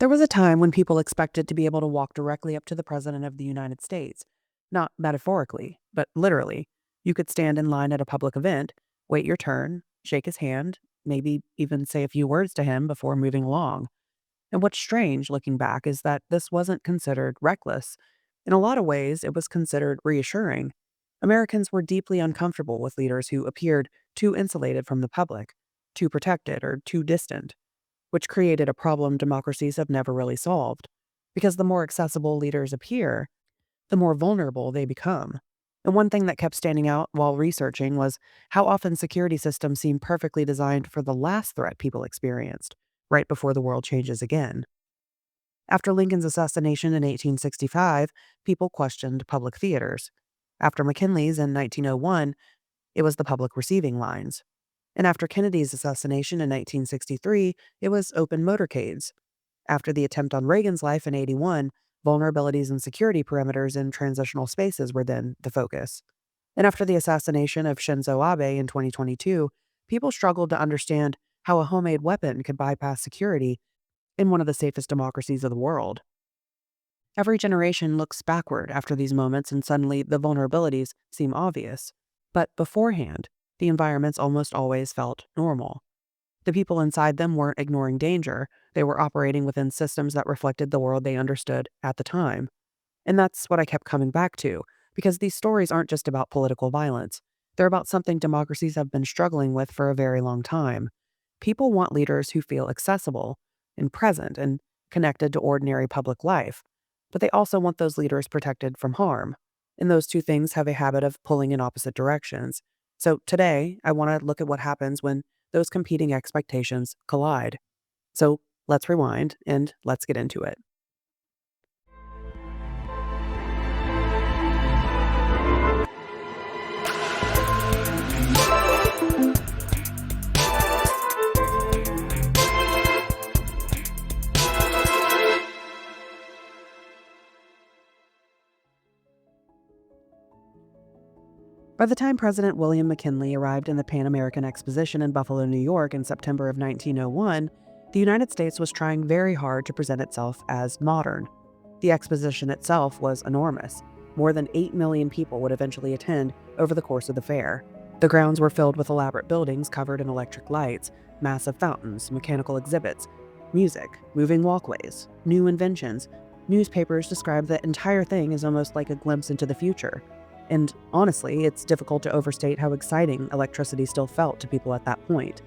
There was a time when people expected to be able to walk directly up to the President of the United States. Not metaphorically, but literally. You could stand in line at a public event, wait your turn, shake his hand, maybe even say a few words to him before moving along. And what's strange looking back is that this wasn't considered reckless. In a lot of ways, it was considered reassuring. Americans were deeply uncomfortable with leaders who appeared too insulated from the public, too protected, or too distant, which created a problem democracies have never really solved. Because the more accessible leaders appear, the more vulnerable they become. And one thing that kept standing out while researching was how often security systems seem perfectly designed for the last threat people experienced, right before the world changes again. After Lincoln's assassination in 1865, people questioned public theaters. After McKinley's in 1901, it was the public receiving lines. And after Kennedy's assassination in 1963, it was open motorcades. After the attempt on Reagan's life in 81, vulnerabilities and security perimeters in transitional spaces were then the focus. And after the assassination of Shinzo Abe in 2022, people struggled to understand how a homemade weapon could bypass security in one of the safest democracies of the world. Every generation looks backward after these moments, and suddenly the vulnerabilities seem obvious. But beforehand, the environments almost always felt normal. The people inside them weren't ignoring danger, they were operating within systems that reflected the world they understood at the time. And that's what I kept coming back to, because these stories aren't just about political violence. They're about something democracies have been struggling with for a very long time. People want leaders who feel accessible and present and connected to ordinary public life, but they also want those leaders protected from harm. And those two things have a habit of pulling in opposite directions. So today, I want to look at what happens when those competing expectations collide. So let's rewind and let's get into it. By the time President William McKinley arrived in the Pan American Exposition in Buffalo, New York in September of 1901, the United States was trying very hard to present itself as modern. The exposition itself was enormous. More than 8 million people would eventually attend over the course of the fair. The grounds were filled with elaborate buildings covered in electric lights, massive fountains, mechanical exhibits, music, moving walkways, new inventions. Newspapers described the entire thing as almost like a glimpse into the future. And honestly, it's difficult to overstate how exciting electricity still felt to people at that point.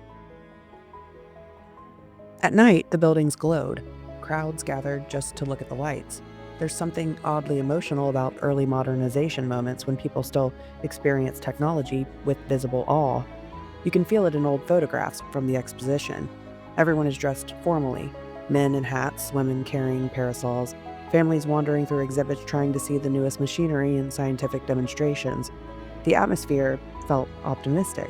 At night, the buildings glowed. Crowds gathered just to look at the lights. There's something oddly emotional about early modernization moments when people still experience technology with visible awe. You can feel it in old photographs from the exposition. Everyone is dressed formally. Men in hats, women carrying parasols, families wandering through exhibits trying to see the newest machinery and scientific demonstrations. The atmosphere felt optimistic.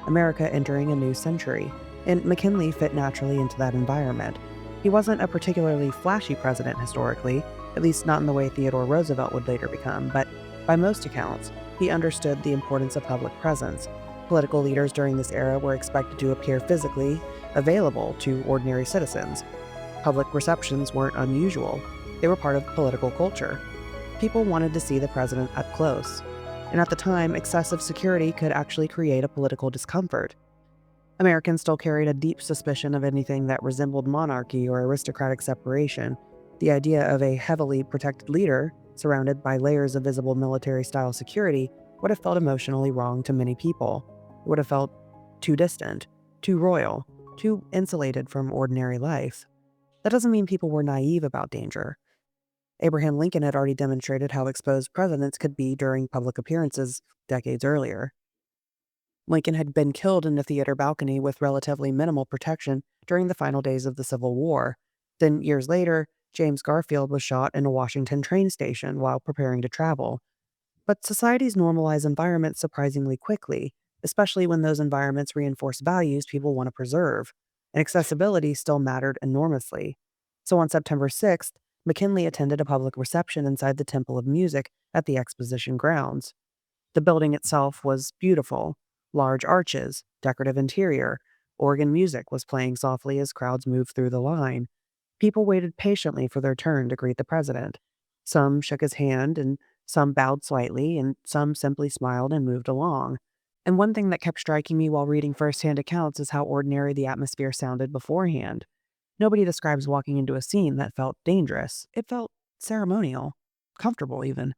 America entering a new century. And McKinley fit naturally into that environment. He wasn't a particularly flashy president historically, at least not in the way Theodore Roosevelt would later become, but by most accounts, he understood the importance of public presence. Political leaders during this era were expected to appear physically available to ordinary citizens. Public receptions weren't unusual. They were part of political culture. People wanted to see the president up close. And at the time, excessive security could actually create a political discomfort. Americans still carried a deep suspicion of anything that resembled monarchy or aristocratic separation. The idea of a heavily protected leader, surrounded by layers of visible military-style security, would have felt emotionally wrong to many people. It would have felt too distant, too royal, too insulated from ordinary life. That doesn't mean people were naive about danger. Abraham Lincoln had already demonstrated how exposed presidents could be during public appearances decades earlier. Lincoln had been killed in the theater balcony with relatively minimal protection during the final days of the Civil War. Then, years later, James Garfield was shot in a Washington train station while preparing to travel. But societies normalize environments surprisingly quickly, especially when those environments reinforce values people want to preserve. And accessibility still mattered enormously. So on September 6th, McKinley attended a public reception inside the Temple of Music at the exposition grounds. The building itself was beautiful. Large arches, decorative interior, organ music was playing softly as crowds moved through the line. People waited patiently for their turn to greet the president. Some shook his hand, and some bowed slightly, and some simply smiled and moved along. And one thing that kept striking me while reading firsthand accounts is how ordinary the atmosphere sounded beforehand. Nobody describes walking into a scene that felt dangerous. It felt ceremonial, comfortable even.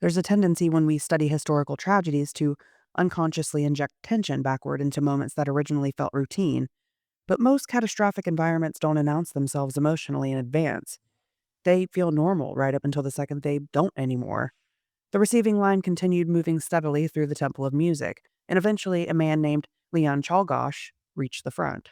There's a tendency when we study historical tragedies to unconsciously inject tension backward into moments that originally felt routine, but most catastrophic environments don't announce themselves emotionally in advance. They feel normal right up until the second they don't anymore. The receiving line continued moving steadily through the temple of music, and eventually a man named Leon Czolgosz reached the front.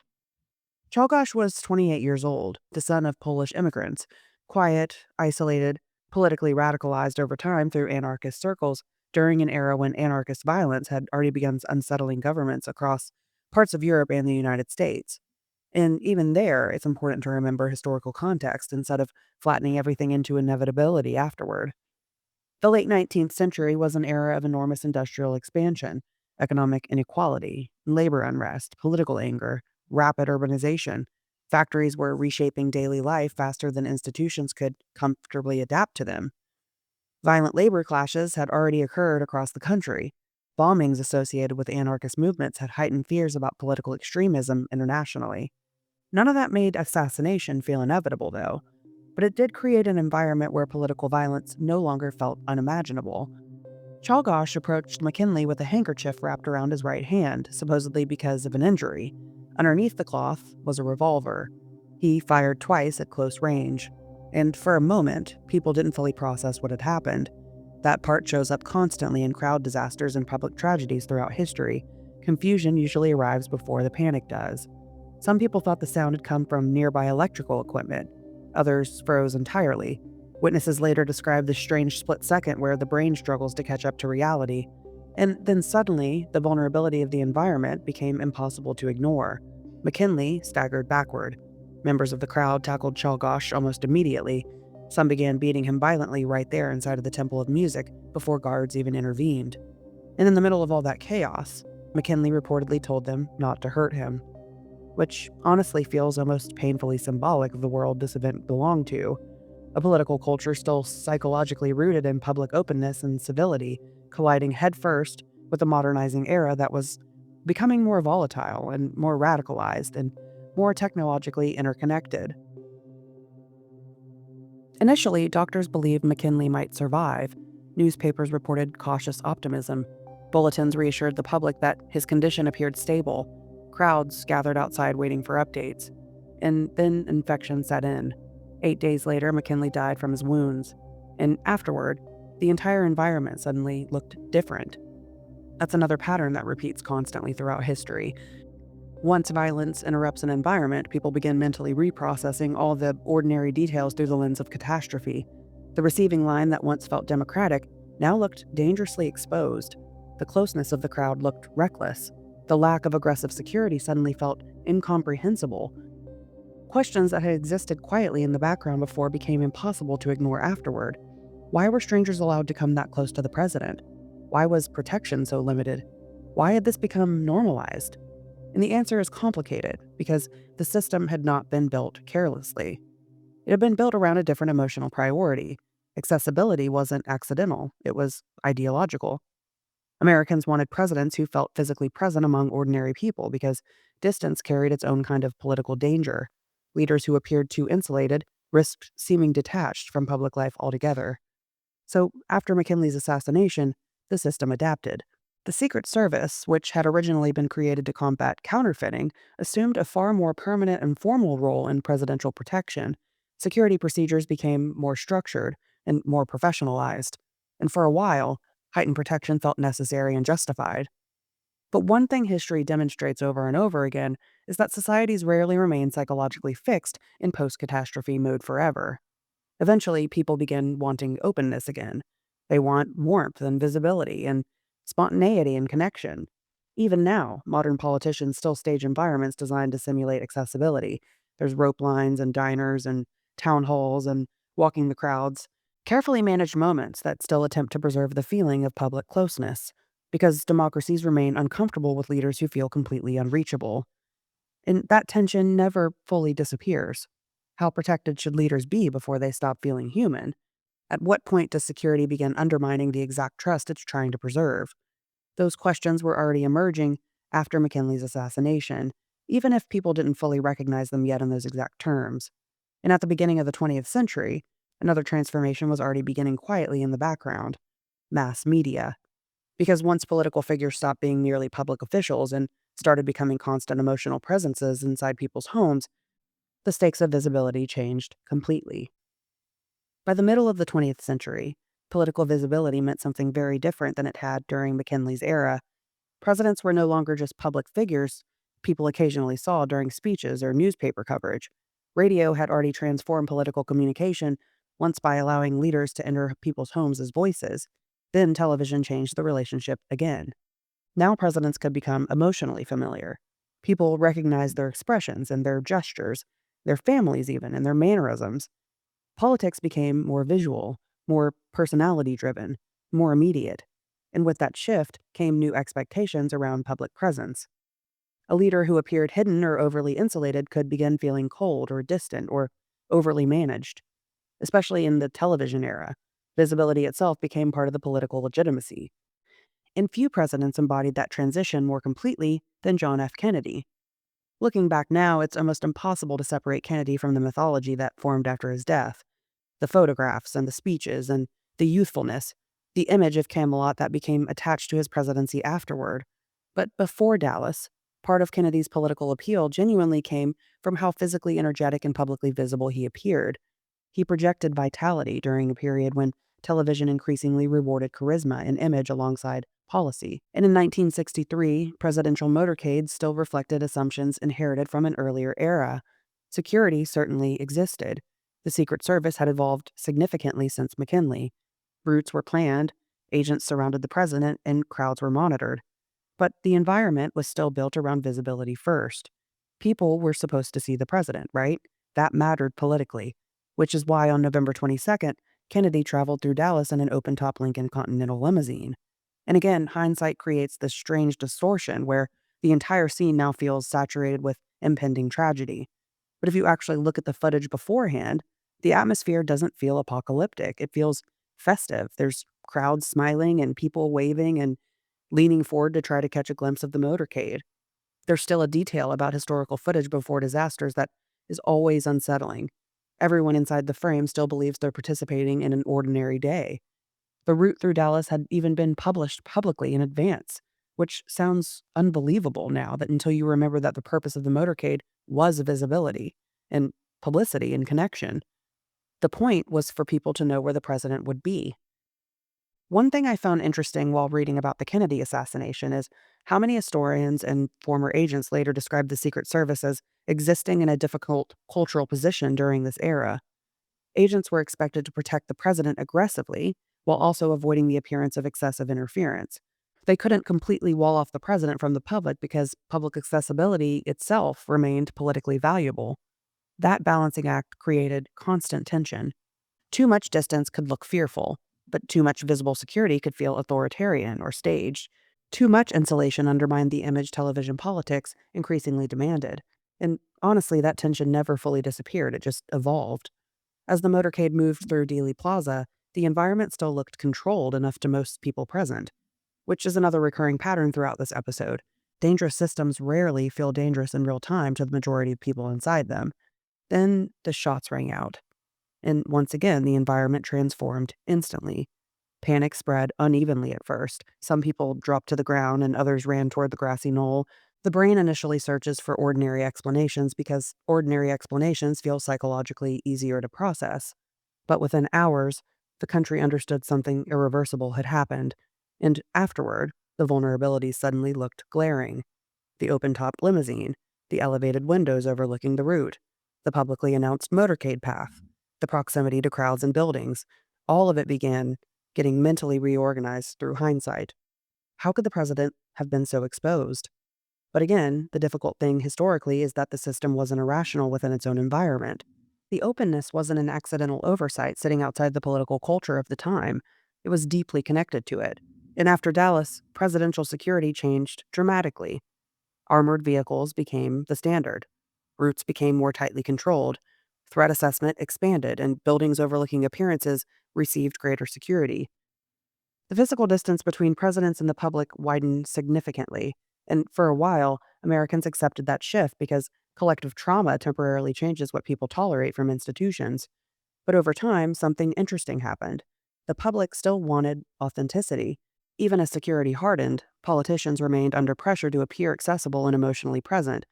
Czolgosz was 28 years old, the son of Polish immigrants, quiet, isolated, politically radicalized over time through anarchist circles during an era when anarchist violence had already begun unsettling governments across parts of Europe and the United States. And even there, it's important to remember historical context instead of flattening everything into inevitability afterward. The late 19th century was an era of enormous industrial expansion, economic inequality, labor unrest, political anger, rapid urbanization. Factories were reshaping daily life faster than institutions could comfortably adapt to them. Violent labor clashes had already occurred across the country. Bombings associated with anarchist movements had heightened fears about political extremism internationally. None of that made assassination feel inevitable, though, but it did create an environment where political violence no longer felt unimaginable. Czolgosz approached McKinley with a handkerchief wrapped around his right hand, supposedly because of an injury. Underneath the cloth was a revolver. He fired twice at close range, and for a moment, people didn't fully process what had happened. That part shows up constantly in crowd disasters and public tragedies throughout history. Confusion usually arrives before the panic does. Some people thought the sound had come from nearby electrical equipment. Others froze entirely. Witnesses later described the strange split second where the brain struggles to catch up to reality. And then suddenly, the vulnerability of the environment became impossible to ignore. McKinley staggered backward. Members of the crowd tackled Czolgosz almost immediately. Some began beating him violently right there inside of the Temple of Music before guards even intervened. And in the middle of all that chaos, McKinley reportedly told them not to hurt him, which honestly feels almost painfully symbolic of the world this event belonged to, a political culture still psychologically rooted in public openness and civility, colliding headfirst with a modernizing era that was becoming more volatile and more radicalized and more technologically interconnected. Initially, doctors believed McKinley might survive. Newspapers reported cautious optimism. Bulletins reassured the public that his condition appeared stable. Crowds gathered outside waiting for updates. And then infection set in. 8 days later, McKinley died from his wounds. And afterward, the entire environment suddenly looked different. That's another pattern that repeats constantly throughout history. Once violence interrupts an environment, people begin mentally reprocessing all the ordinary details through the lens of catastrophe. The receiving line that once felt democratic now looked dangerously exposed. The closeness of the crowd looked reckless. The lack of aggressive security suddenly felt incomprehensible. Questions that had existed quietly in the background before became impossible to ignore afterward. Why were strangers allowed to come that close to the president? Why was protection so limited? Why had this become normalized? And the answer is complicated because the system had not been built carelessly. It had been built around a different emotional priority. Accessibility wasn't accidental, it was ideological. Americans wanted presidents who felt physically present among ordinary people because distance carried its own kind of political danger. Leaders who appeared too insulated risked seeming detached from public life altogether. So, after McKinley's assassination, the system adapted. The Secret Service, which had originally been created to combat counterfeiting, assumed a far more permanent and formal role in presidential protection. Security procedures became more structured and more professionalized. And for a while, heightened protection felt necessary and justified. But one thing history demonstrates over and over again is that societies rarely remain psychologically fixed in post catastrophe mode forever. Eventually, people begin wanting openness again. They want warmth and visibility and spontaneity and connection. Even now, modern politicians still stage environments designed to simulate accessibility. There's rope lines and diners and town halls and walking the crowds. Carefully managed moments that still attempt to preserve the feeling of public closeness, because democracies remain uncomfortable with leaders who feel completely unreachable. And that tension never fully disappears. How protected should leaders be before they stop feeling human? At what point does security begin undermining the exact trust it's trying to preserve? Those questions were already emerging after McKinley's assassination, even if people didn't fully recognize them yet in those exact terms. And at the beginning of the 20th century, another transformation was already beginning quietly in the background: mass media. Because once political figures stopped being merely public officials and started becoming constant emotional presences inside people's homes, the stakes of visibility changed completely. By the middle of the 20th century, political visibility meant something very different than it had during McKinley's era. Presidents were no longer just public figures people occasionally saw during speeches or newspaper coverage. Radio had already transformed political communication once by allowing leaders to enter people's homes as voices. Then television changed the relationship again. Now presidents could become emotionally familiar. People recognized their expressions and their gestures, their families even, and their mannerisms. Politics became more visual, more personality driven, more immediate. And with that shift came new expectations around public presence. A leader who appeared hidden or overly insulated could begin feeling cold or distant or overly managed. Especially in the television era, visibility itself became part of the political legitimacy. And few presidents embodied that transition more completely than John F. Kennedy. Looking back now, it's almost impossible to separate Kennedy from the mythology that formed after his death. The photographs and the speeches and the youthfulness, the image of Camelot that became attached to his presidency afterward. But before Dallas, part of Kennedy's political appeal genuinely came from how physically energetic and publicly visible he appeared. He projected vitality during a period when television increasingly rewarded charisma and image alongside policy. And in 1963, presidential motorcades still reflected assumptions inherited from an earlier era. Security certainly existed. The Secret Service had evolved significantly since McKinley. Routes were planned, agents surrounded the president, and crowds were monitored. But the environment was still built around visibility first. People were supposed to see the president, right? That mattered politically, which is why on November 22nd, Kennedy traveled through Dallas in an open-top Lincoln Continental limousine. And again, hindsight creates this strange distortion where the entire scene now feels saturated with impending tragedy. But if you actually look at the footage beforehand, the atmosphere doesn't feel apocalyptic. It feels festive. There's crowds smiling and people waving and leaning forward to try to catch a glimpse of the motorcade. There's still a detail about historical footage before disasters that is always unsettling. Everyone inside the frame still believes they're participating in an ordinary day. The route through Dallas had even been published publicly in advance, which sounds unbelievable now that until you remember that the purpose of the motorcade was visibility and publicity and connection. The point was for people to know where the president would be. One thing I found interesting while reading about the Kennedy assassination is how many historians and former agents later described the Secret Service as existing in a difficult cultural position during this era. Agents were expected to protect the president aggressively while also avoiding the appearance of excessive interference. They couldn't completely wall off the president from the public because public accessibility itself remained politically valuable. That balancing act created constant tension. Too much distance could look fearful, but too much visible security could feel authoritarian or staged. Too much insulation undermined the image television politics increasingly demanded. And honestly, that tension never fully disappeared, it just evolved. As the motorcade moved through Dealey Plaza, the environment still looked controlled enough to most people present, which is another recurring pattern throughout this episode. Dangerous systems rarely feel dangerous in real time to the majority of people inside them. Then the shots rang out. And once again, the environment transformed instantly. Panic spread unevenly at first. Some people dropped to the ground and others ran toward the grassy knoll. The brain initially searches for ordinary explanations because ordinary explanations feel psychologically easier to process. But within hours, the country understood something irreversible had happened. And afterward, the vulnerabilities suddenly looked glaring. The open-top limousine, the elevated windows overlooking the route, the publicly announced motorcade path, the proximity to crowds and buildings, all of it began getting mentally reorganized through hindsight. How could the president have been so exposed? But again, the difficult thing historically is that the system wasn't irrational within its own environment. The openness wasn't an accidental oversight sitting outside the political culture of the time. It was deeply connected to it. And after Dallas, presidential security changed dramatically. Armored vehicles became the standard. Routes became more tightly controlled. threat assessment expanded and buildings overlooking appearances received greater security. The physical distance between presidents and the public widened significantly, and for a while, Americans accepted that shift because collective trauma temporarily changes what people tolerate from institutions. But over time, something interesting happened. The public still wanted authenticity. Even as security hardened, politicians remained under pressure to appear accessible and emotionally present.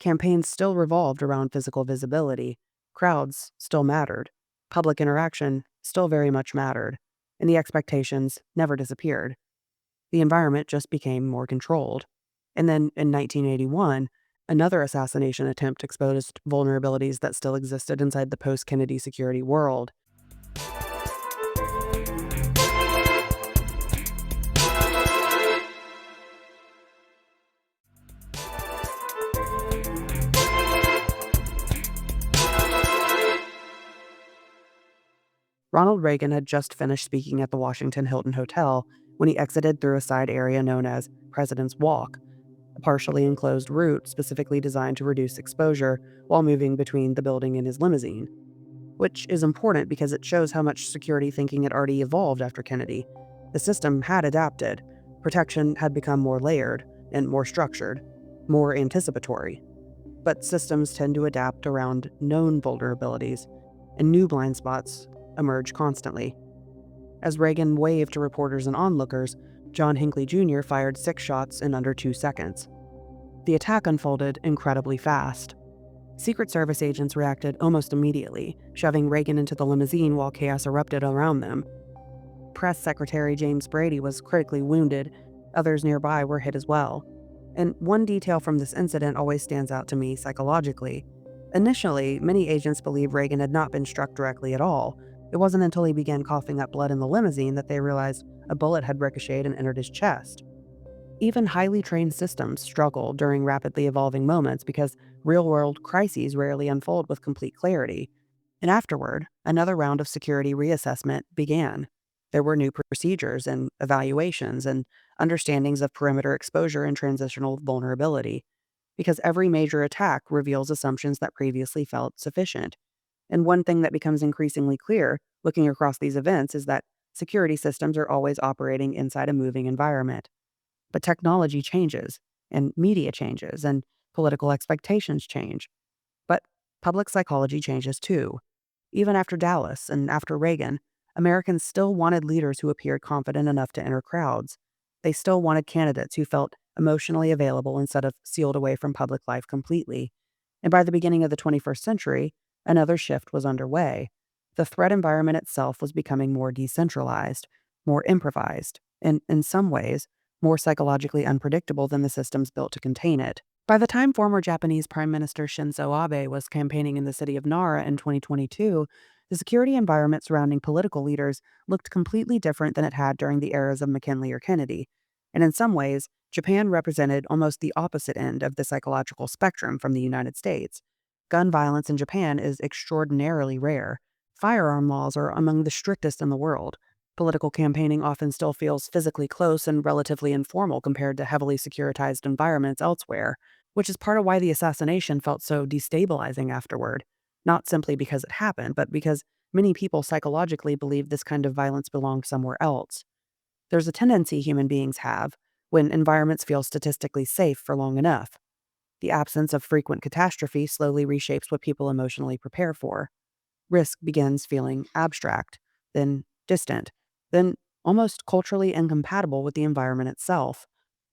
Campaigns still revolved around physical visibility. Crowds still mattered. Public interaction still very much mattered. And the expectations never disappeared. The environment just became more controlled. And then in 1981, another assassination attempt exposed vulnerabilities that still existed inside the post Kennedy security world. Ronald Reagan had just finished speaking at the Washington Hilton Hotel when he exited through a side area known as President's Walk, a partially enclosed route specifically designed to reduce exposure while moving between the building and his limousine. Which is important because it shows how much security thinking had already evolved after Kennedy. The system had adapted. Protection had become more layered and more structured, more anticipatory. But systems tend to adapt around known vulnerabilities, and new blind spots emerge constantly. As Reagan waved to reporters and onlookers, John Hinckley Jr. fired 6 shots in under 2 seconds. The attack unfolded incredibly fast. Secret Service agents reacted almost immediately, shoving Reagan into the limousine while chaos erupted around them. Press Secretary James Brady was critically wounded. Others nearby were hit as well. And one detail from this incident always stands out to me psychologically. Initially, many agents believed Reagan had not been struck directly at all. It wasn't until he began coughing up blood in the limousine that they realized a bullet had ricocheted and entered his chest. Even highly trained systems struggle during rapidly evolving moments because real-world crises rarely unfold with complete clarity. And afterward, another round of security reassessment began. There were new procedures and evaluations and understandings of perimeter exposure and transitional vulnerability, because every major attack reveals assumptions that previously felt sufficient. And one thing that becomes increasingly clear looking across these events is that security systems are always operating inside a moving environment. But technology changes, and media changes, and political expectations change. But public psychology changes too. Even after Dallas and after Reagan, Americans still wanted leaders who appeared confident enough to enter crowds. They still wanted candidates who felt emotionally available instead of sealed away from public life completely. And by the beginning of the 21st century, another shift was underway. The threat environment itself was becoming more decentralized, more improvised, and in some ways, more psychologically unpredictable than the systems built to contain it. By the time former Japanese Prime Minister Shinzo Abe was campaigning in the city of Nara in 2022, the security environment surrounding political leaders looked completely different than it had during the eras of McKinley or Kennedy. And in some ways, Japan represented almost the opposite end of the psychological spectrum from the United States. Gun violence in Japan is extraordinarily rare. Firearm laws are among the strictest in the world. Political campaigning often still feels physically close and relatively informal compared to heavily securitized environments elsewhere, which is part of why the assassination felt so destabilizing afterward. Not simply because it happened, but because many people psychologically believe this kind of violence belonged somewhere else. There's a tendency human beings have when environments feel statistically safe for long enough. The absence of frequent catastrophe slowly reshapes what people emotionally prepare for. Risk begins feeling abstract, then distant, then almost culturally incompatible with the environment itself.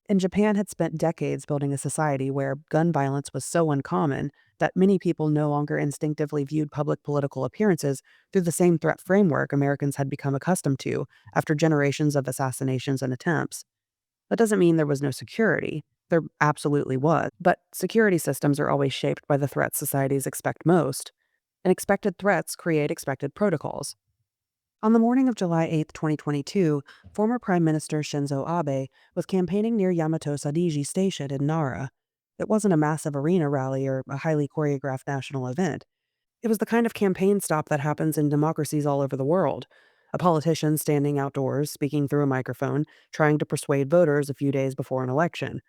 And Japan had spent decades building a society where gun violence was so uncommon that many people no longer instinctively viewed public political appearances through the same threat framework Americans had become accustomed to after generations of assassinations and attempts. That doesn't mean there was no security. There absolutely was. But security systems are always shaped by the threats societies expect most. And expected threats create expected protocols. On the morning of July 8, 2022, former Prime Minister Shinzo Abe was campaigning near Yamato Sadiji Station in Nara. It wasn't a massive arena rally or a highly choreographed national event. It was the kind of campaign stop that happens in democracies all over the world. A politician standing outdoors, speaking through a microphone, trying to persuade voters a few days before an election.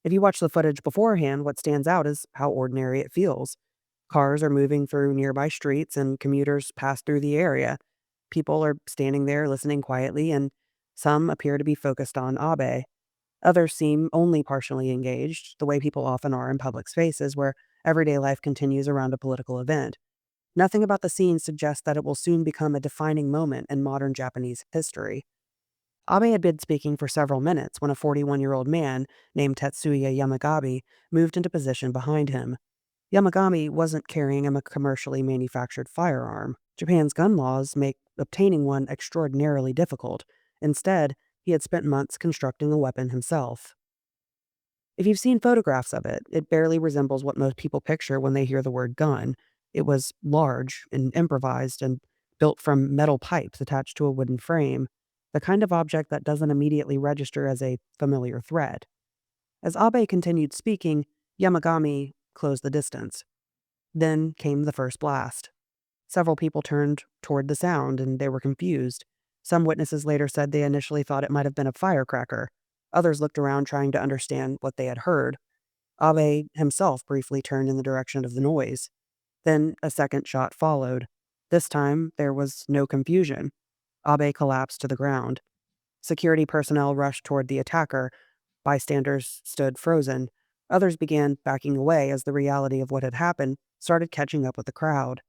If you watch the footage beforehand, what stands out is how ordinary it feels. Cars are moving through nearby streets and commuters pass through the area. People are standing there listening quietly, and some appear to be focused on Abe. Others seem only partially engaged, the way people often are in public spaces where everyday life continues around a political event. Nothing about the scene suggests that it will soon become a defining moment in modern Japanese history. Abe had been speaking for several minutes when a 41-year-old man named Tetsuya Yamagami moved into position behind him. Yamagami wasn't carrying a commercially manufactured firearm. Japan's gun laws make obtaining one extraordinarily difficult. Instead, he had spent months constructing a weapon himself. If you've seen photographs of it, it barely resembles what most people picture when they hear the word gun. It was large and improvised and built from metal pipes attached to a wooden frame, the kind of object that doesn't immediately register as a familiar threat. As Abe continued speaking, Yamagami closed the distance. Then came the first blast. Several people turned toward the sound and they were confused. Some witnesses later said they initially thought it might have been a firecracker. Others looked around trying to understand what they had heard. Abe himself briefly turned in the direction of the noise. Then a second shot followed. This time, there was no confusion. Abe collapsed to the ground. Security personnel rushed toward the attacker. Bystanders stood frozen. Others began backing away as the reality of what had happened started catching up with the crowd.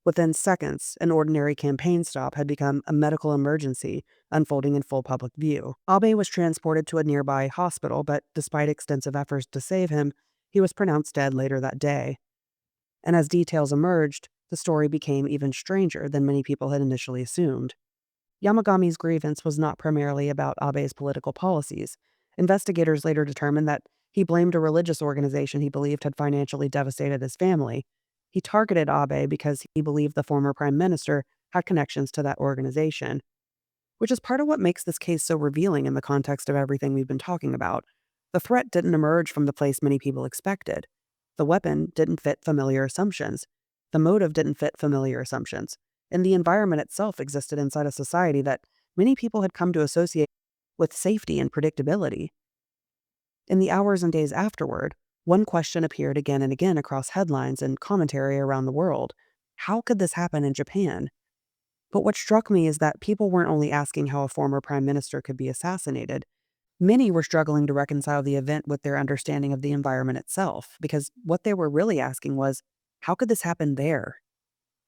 Within seconds, an ordinary campaign stop had become a medical emergency, unfolding in full public view. Abe was transported to a nearby hospital, but despite extensive efforts to save him, he was pronounced dead later that day. And as details emerged, the story became even stranger than many people had initially assumed. Yamagami's grievance was not primarily about Abe's political policies. Investigators later determined that he blamed a religious organization he believed had financially devastated his family. He targeted Abe because he believed the former prime minister had connections to that organization, which is part of what makes this case so revealing in the context of everything we've been talking about. The threat didn't emerge from the place many people expected. The weapon didn't fit familiar assumptions. The motive didn't fit familiar assumptions. And the environment itself existed inside a society that many people had come to associate with safety and predictability. In the hours and days afterward, one question appeared again and again across headlines and commentary around the world. How could this happen in Japan? But what struck me is that people weren't only asking how a former prime minister could be assassinated. Many were struggling to reconcile the event with their understanding of the environment itself, because what they were really asking was, how could this happen there?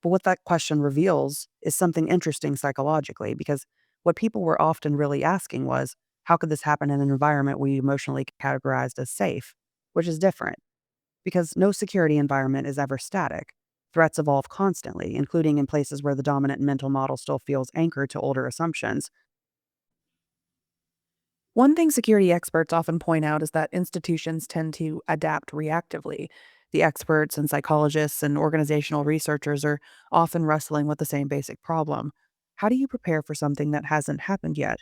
But what that question reveals is something interesting psychologically, because what people were often really asking was, how could this happen in an environment we emotionally categorized as safe? Which is different, because no security environment is ever static. Threats evolve constantly, including in places where the dominant mental model still feels anchored to older assumptions. One thing security experts often point out is that institutions tend to adapt reactively. The experts and psychologists and organizational researchers are often wrestling with the same basic problem. How do you prepare for something that hasn't happened yet?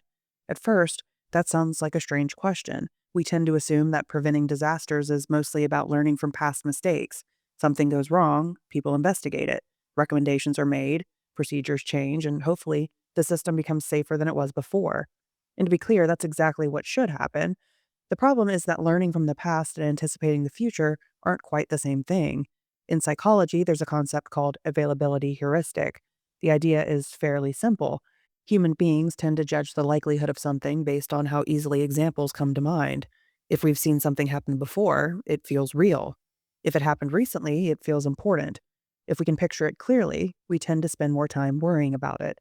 At first, that sounds like a strange question. We tend to assume that preventing disasters is mostly about learning from past mistakes. Something goes wrong, people investigate it. Recommendations are made, procedures change, and hopefully the system becomes safer than it was before. And to be clear, that's exactly what should happen. The problem is that learning from the past and anticipating the future aren't quite the same thing. In psychology, there's a concept called availability heuristic. The idea is fairly simple. Human beings tend to judge the likelihood of something based on how easily examples come to mind. If we've seen something happen before, it feels real. If it happened recently, it feels important. If we can picture it clearly, we tend to spend more time worrying about it.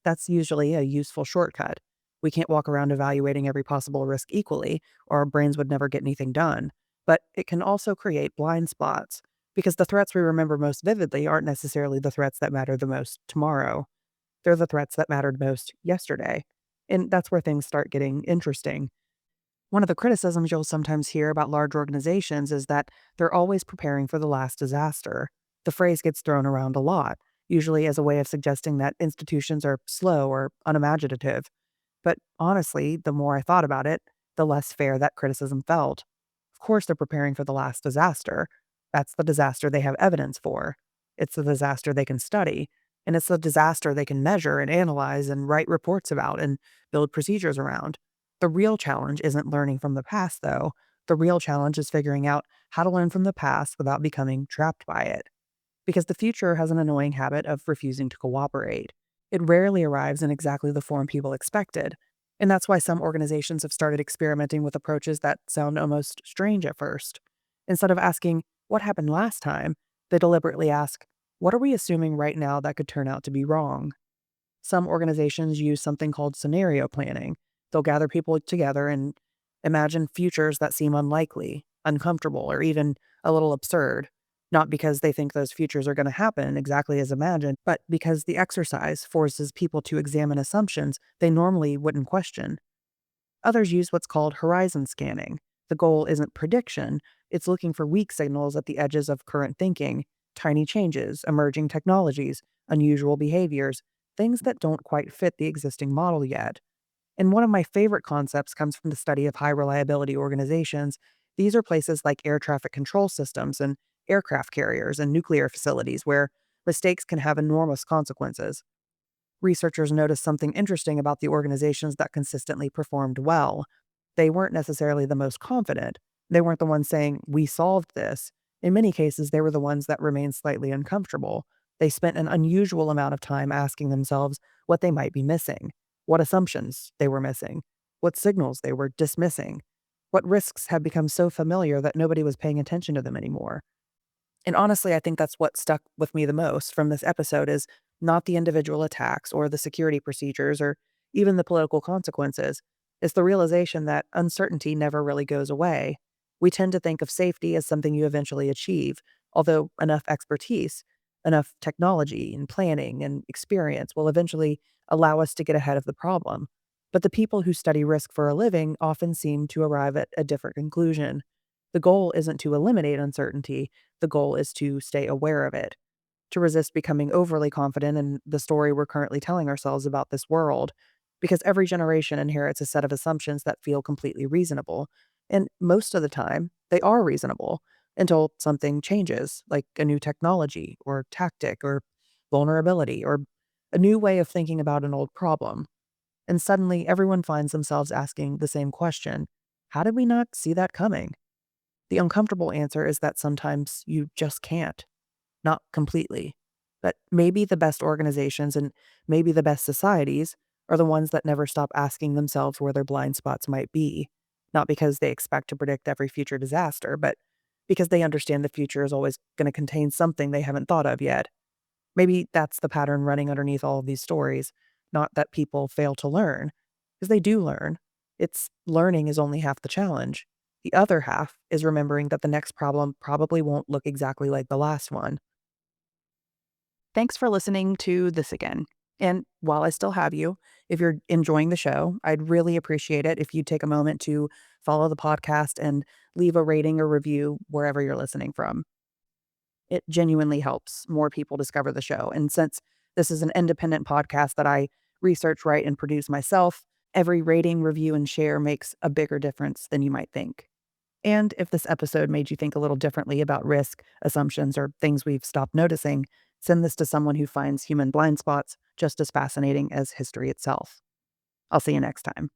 That's usually a useful shortcut. We can't walk around evaluating every possible risk equally, or our brains would never get anything done. But it can also create blind spots, because the threats we remember most vividly aren't necessarily the threats that matter the most tomorrow. They're the threats that mattered most yesterday. And that's where things start getting interesting. One of the criticisms you'll sometimes hear about large organizations is that they're always preparing for the last disaster. The phrase gets thrown around a lot, usually as a way of suggesting that institutions are slow or unimaginative. But honestly, the more I thought about it, the less fair that criticism felt. Of course, they're preparing for the last disaster. That's the disaster they have evidence for. It's the disaster they can study. And it's the disaster they can measure and analyze and write reports about and build procedures around. The real challenge isn't learning from the past, though. The real challenge is figuring out how to learn from the past without becoming trapped by it. because the future has an annoying habit of refusing to cooperate. It rarely arrives in exactly the form people expected. And that's why some organizations have started experimenting with approaches that sound almost strange at first. Instead of asking, what happened last time? They deliberately ask, what are we assuming right now that could turn out to be wrong? Some organizations use something called scenario planning. They'll gather people together and imagine futures that seem unlikely, uncomfortable, or even a little absurd. Not because they think those futures are going to happen exactly as imagined, but because the exercise forces people to examine assumptions they normally wouldn't question. Others use what's called horizon scanning. The goal isn't prediction, it's looking for weak signals at the edges of current thinking, tiny changes, emerging technologies, unusual behaviors, things that don't quite fit the existing model yet. And one of my favorite concepts comes from the study of high reliability organizations. These are places like air traffic control systems and aircraft carriers and nuclear facilities where mistakes can have enormous consequences. Researchers noticed something interesting about the organizations that consistently performed well. They weren't necessarily the most confident. They weren't the ones saying, we solved this. In many cases, they were the ones that remained slightly uncomfortable. They spent an unusual amount of time asking themselves what they might be missing, what assumptions they were missing, what signals they were dismissing, what risks had become so familiar that nobody was paying attention to them anymore. And honestly, I think that's what stuck with me the most from this episode is not the individual attacks or the security procedures or even the political consequences. It's the realization that uncertainty never really goes away. We tend to think of safety as something you eventually achieve, although enough expertise, enough technology and planning and experience will eventually allow us to get ahead of the problem. But the people who study risk for a living often seem to arrive at a different conclusion. The goal isn't to eliminate uncertainty, the goal is to stay aware of it, to resist becoming overly confident in the story we're currently telling ourselves about this world, because every generation inherits a set of assumptions that feel completely reasonable. And most of the time, they are reasonable until something changes, like a new technology or tactic or vulnerability or a new way of thinking about an old problem. And suddenly, everyone finds themselves asking the same question: how did we not see that coming? The uncomfortable answer is that sometimes you just can't. Not completely. But maybe the best organizations and maybe the best societies are the ones that never stop asking themselves where their blind spots might be. Not because they expect to predict every future disaster, but because they understand the future is always going to contain something they haven't thought of yet. Maybe that's the pattern running underneath all of these stories. Not that people fail to learn, because they do learn. It's learning is only half the challenge. The other half is remembering that the next problem probably won't look exactly like the last one. Thanks for listening to this again. And while I still have you, if you're enjoying the show, I'd really appreciate it if you take a moment to follow the podcast and leave a rating or review wherever you're listening from. It genuinely helps more people discover the show. And since this is an independent podcast that I research, write, and produce myself, every rating, review, and share makes a bigger difference than you might think. And if this episode made you think a little differently about risk, assumptions, or things we've stopped noticing, send this to someone who finds human blind spots just as fascinating as history itself. I'll see you next time.